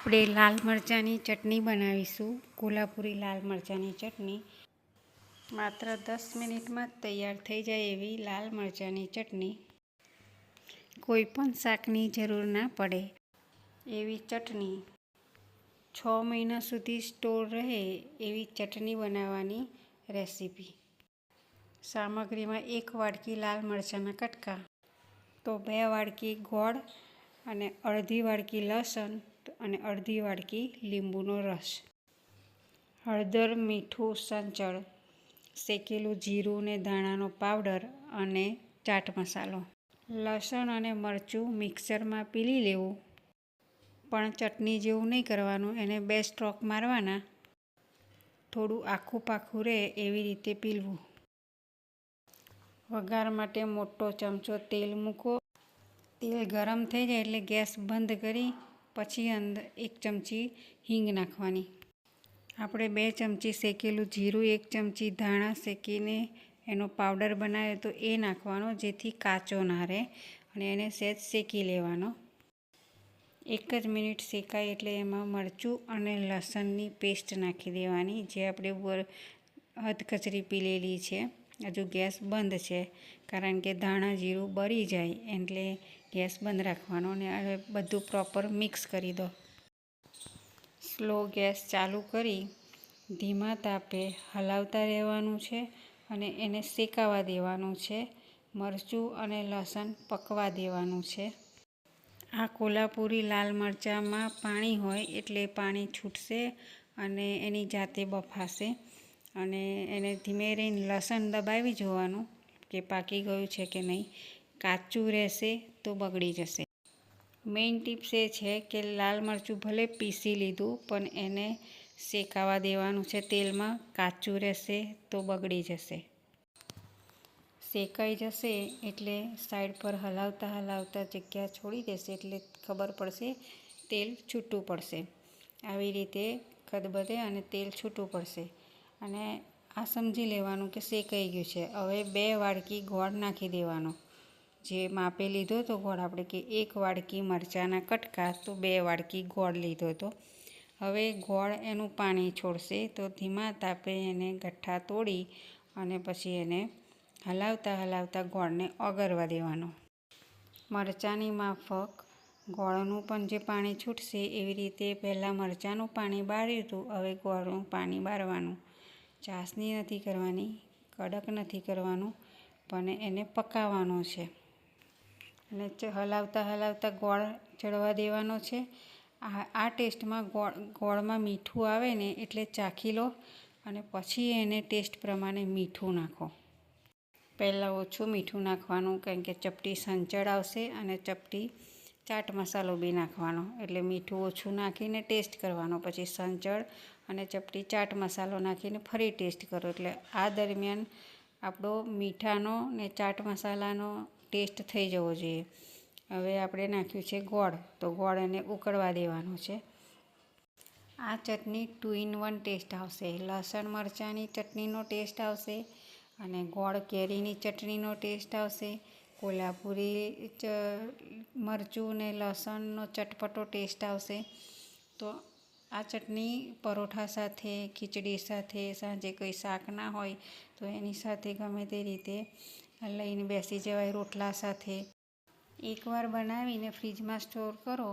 આપણે લાલ મરચાંની ચટણી બનાવીશું. કોલ્હાપુરી લાલ મરચાંની ચટણી. માત્ર 10 મિનિટમાં જ તૈયાર થઈ જાય એવી લાલ મરચાંની ચટણી. કોઈ પણ શાકની જરૂર ના પડે એવી ચટણી. 6 મહિના સુધી સ્ટોર રહે એવી ચટણી બનાવવાની રેસીપી. સામગ્રીમાં 1 વાટકી લાલ મરચાંના કટકા, તો 2 વાટકી ગોળ અને અડધી વાટકી લસણ અને અડધી વાટકી લીંબુનો રસ. હળદર, મીઠું, સંચળ, શેકેલું જીરું ને ધાણાનો પાવડર અને ચાટ મસાલો. લસણ અને મરચું મિક્સરમાં પીલી લેવું, પણ ચટણી જેવું નહીં કરવાનું, એને 2 સ્ટ્રોક મારવાના. થોડું આખું પાખું રહે એવી રીતે પીલવું. વઘાર માટે મોટો ચમચો તેલ મૂકો. તેલ ગરમ થઈ જાય એટલે ગેસ બંધ કરી પછી અંદર 1 ચમચી હિંગ નાખવાની. આપણે 2 ચમચી શેકેલું જીરું, 1 ચમચી ધાણા શેકીને એનો પાવડર બનાવ્યો તો એ નાખવાનો, જેથી કાચો ના રહે, અને એને સહેજ શેકી લેવાનો. 1 જ મિનિટ શેકાય એટલે એમાં મરચું અને લસણની પેસ્ટ નાખી દેવાની, જે આપણે અધકચરી પીલેલી છે. હજુ ગેસ બંધ છે, કારણ કે ધાણા જીરું બળી જાય, એટલે ગેસ બંધ રાખવાનો. અને હવે બધું પ્રોપર મિક્સ કરી દો. સ્લો ગેસ ચાલુ કરી ધીમા તાપે હલાવતા રહેવાનું છે અને એને શેકાવા દેવાનું છે. મરચું અને લસણ પકવા દેવાનું છે. આ કોલ્હાપુરી લાલ મરચાંમાં પાણી હોય એટલે પાણી છૂટશે અને એની જાતે બફાશે. અને એને ધીમે રહીને લસણ દબાવી જોવાનું કે પાકી ગયું છે કે નહીં. કાચું રહેશે તો બગડી જશે. મેઇન ટિપ્સ એ છે કે લાલ મરચું ભલે પીસી લીધું, પણ એને શેકાવા દેવાનું છે તેલમાં. કાચું રહેશે તો બગડી જશે. શેકાઈ જશે એટલે સાઈડ પર હલાવતા હલાવતા જગ્યા છોડી દેશે, એટલે ખબર પડશે તેલ છૂટું પડશે. આવી રીતે ખદબદે અને તેલ છૂટું પડશે. અને આ સમજી લેવાનું કે શેકાઈ ગયું છે. હવે 2 વાટકી ગોળ નાખી દેવાનો. જે માપે લીધો તો ગોળ આપણે, કે 1 વાટકી મરચાંના કટકા તો 2 વાટકી ગોળ લીધો હતો. હવે ગોળ એનું પાણી છોડશે, તો ધીમા તાપે એને ગઠ્ઠા તોડી અને પછી એને હલાવતા હલાવતા ગોળને ઓગળવા દેવાનો. મરચાંની માફક ગોળનું પણ જે પાણી છૂટશે, એવી રીતે પહેલાં મરચાંનું પાણી બાળ્યું હતું, હવે ગોળનું પાણી બાળવાનું. ચાસણી નથી કરવાની, કડક નથી કરવાનું, પણ એને પકાવવાનો છે. અને હલાવતા હલાવતા ગોળ ચડવા દેવાનો છે. આ ટેસ્ટમાં ગોળમાં મીઠું આવે ને એટલે ચાખી લો, અને પછી એને ટેસ્ટ પ્રમાણે મીઠું નાખો. પહેલાં ઓછું મીઠું નાખવાનું, કારણ કે ચપટી સંચળ આવશે અને ચપટી ચાટ મસાલો બી નાખવાનો, એટલે મીઠું ઓછું નાખીને ટેસ્ટ કરવાનો. પછી સંચળ અને ચપટી ચાટ મસાલો નાખીને ફરી ટેસ્ટ કરો. એટલે આ દરમિયાન આપણો મીઠાનો ને ચાટ મસાલાનો ટેસ્ટ થઈ જવો જોઈએ. હવે આપણે નાખ્યું છે ગોળ, તો ગોળ એને ઉકળવા દેવાનો છે. આ ચટણી 2 in 1 ટેસ્ટ આવશે. લસણ મરચાંની ચટણીનો ટેસ્ટ આવશે અને ગોળ કેરીની ચટણીનો ટેસ્ટ આવશે. કોલ્હાપુરી મરચું ને લસણનો ચટપટો ટેસ્ટ આવશે. તો આ ચટણી પરોઠા સાથે, ખીચડી સાથે, સાંજે કંઈ શાક ના હોય તો એની સાથે ગમે તે રીતે લઈને બેસી જવાય, રોટલા સાથે. એકવાર બનાવીને ફ્રીજમાં સ્ટોર કરો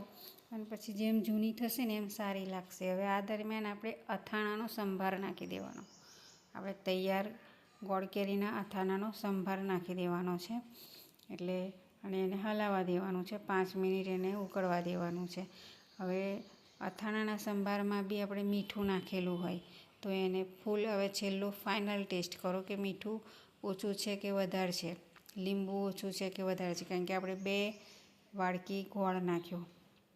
અને પછી જેમ જૂની થશે ને એમ સારી લાગશે. હવે આ દરમિયાન આપણે અથાણાનો સંભાર નાખી દેવાનો. આપણે તૈયાર ગોળ કેરીના અથાણાનો સંભાર નાખી દેવાનો છે. એટલે અને એને હલાવવા દેવાનું છે. 5 મિનિટ એને ઉકળવા દેવાનું છે. હવે અથાણાના સંભારમાં બી આપણે મીઠું નાખેલું હોય, તો એને ફૂલ હવે છેલ્લું ફાઇનલ ટેસ્ટ કરો કે મીઠું ઓછું છે કે વધારે છે, લીંબુ ઓછું છે કે વધારે છે. કારણ કે આપણે 2 વાટકી ગોળ નાખ્યો,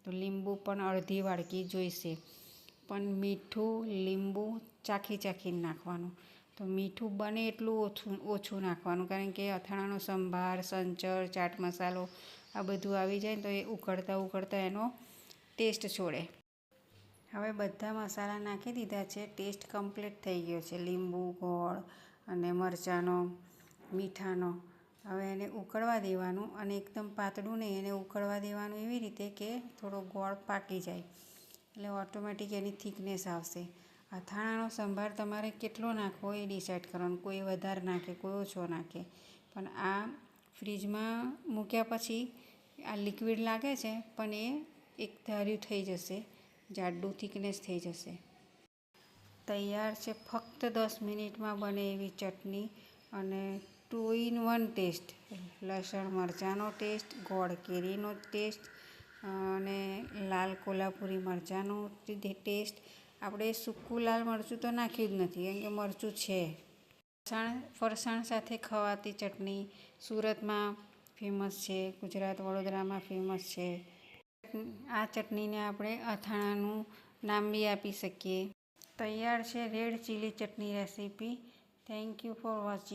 તો લીંબુ પણ અડધી વાટકી જોઈશે. પણ મીઠું, લીંબુ ચાખીને નાખવાનું. તો મીઠું બને એટલું ઓછું નાખવાનું, કારણ કે અથાણાનો સંભાર, સંચળ, ચાટ મસાલો આ બધું આવી જાય તો એ ઉકળતા એનો ટેસ્ટ છોડે. હવે બધા મસાલા નાખી દીધા છે. ટેસ્ટ કમ્પ્લીટ થઈ ગયો છે. લીંબુ, ગોળ અને મરચાંનો, મીઠાનો. હવે એને ઉકળવા દેવાનું, અને એકદમ પાતળું નહીં, એને ઉકળવા દેવાનું એવી રીતે કે થોડો ગોળ પાકી જાય. એટલે ઓટોમેટિક એની થિકનેસ આવશે. અથાણાનો સંભાર તમારે કેટલો નાખવો એ ડિસાઈડ કરવાનું. કોઈ વધારે નાખે, કોઈ ઓછો નાખે. પણ આ ફ્રીજમાં મૂક્યા પછી આ લિક્વિડ લાગે છે, પણ એ એક ધાર્યું થઈ જશે, જાડું થિકનેસ થઈ જશે. તૈયાર છે ફક્ત 10 મિનિટમાં બને એવી ચટણી અને 2 in 1 ટેસ્ટ. લસણ મરચાંનો ટેસ્ટ, ગોળ કેરીનો ટેસ્ટ અને લાલ કોલ્હાપુરી મરચાંનો ટેસ્ટ. આપણે સૂકું લાલ મરચું તો નાખ્યું જ નથી, કેમ કે મરચું છે. ફરસાણ સાથે ખવાતી ચટણી સુરતમાં ફેમસ છે, ગુજરાત વડોદરામાં ફેમસ છે. આ ચટણીને આપણે અથાણાનું નામ બી આપી શકીએ. તૈયાર છે red chilli chutney recipe. Thank you for watching.